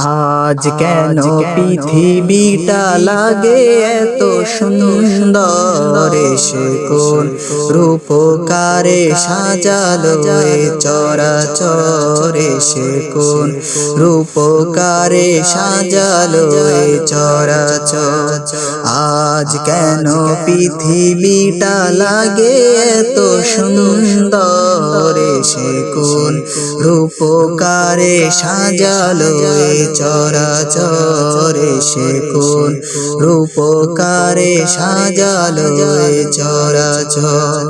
আজ কেন পৃথিবীটা লাগে এত সুন্দর, সে কোন রূপকারে সাজালো এ চরাচরে, সে কোন রূপকারে সাজালো এ চরাচর। আজ কেন পৃথিবীটা লাগে এত সুন্দর, সে কোন রূপকারে সাজালো এ চরাচরে, সে কোন রূপকারে সাজালো এ চরাচর।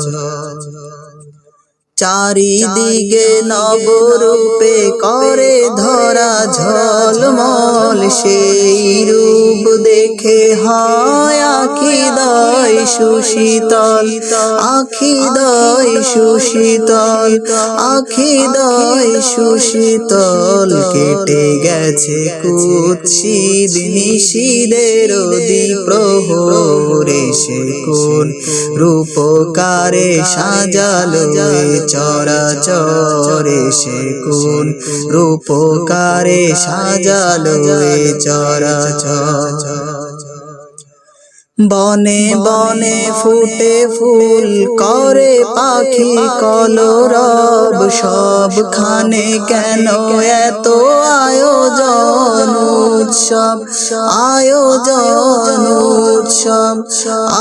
চারিদিকে নবরূপে করে ধরা ঝলমল, সেই রূপ দেখে হয় আখিদয় সুশীতল, আখিদয় সুশীতল, আখিদয় সুশীতল। কেটে গেছে কুৎসিত নিশীদের দ্বিপ্রহরে, সে কোন রূপকারে সাজালো চরাচরে, সে কোন রূপকারে সাজালো এ চরাচর। বনে বনে ফুটে ফুল করে পাখি কলরব, সবখানে কেন এত আয়োজন উৎসব, আয়োজন উৎসব,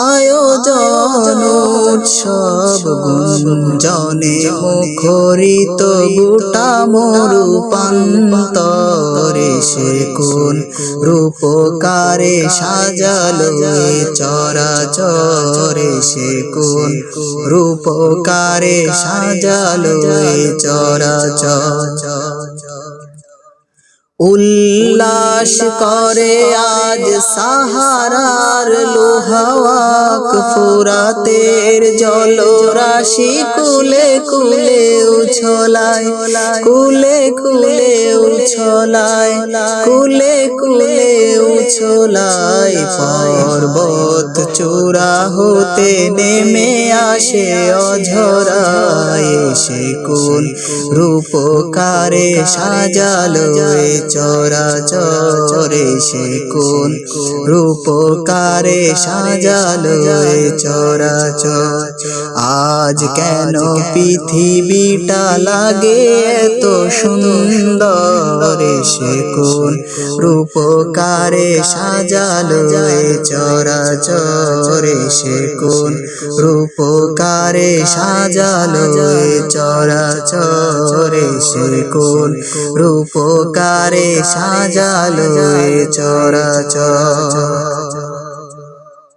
আয়োজন উৎসব। গুঞ্জনে মুখরিত গোটা মরু প্রান্তরে, সে কোন রূপকারে সাজালো চরাচরে, সে কোন রূপকারে সাজালো চরাচর। উল্লাস করে আজ সাহারার লোহাওয়াক, ফুরাতের জলরাশি কুলে কুলে উছলায়, কুলে কুলে উছলায়, কুলে কুলে উছলায়। পর্বত চূড়া হতে নেমে আসে অঝরায়, সে কোন রূপকারে সাজালো চরাচরে, সে কোন রূপকারে সাজালো চরাচর। আজ কেন পৃথিবীটা লাগে এত সুন্দর, সে কোন রূপকারে সাজালো চরাচরে, সে কোন রূপকারে সাজালো চরাচরে, সে কোন রূপকারে সাজালো চরাচর।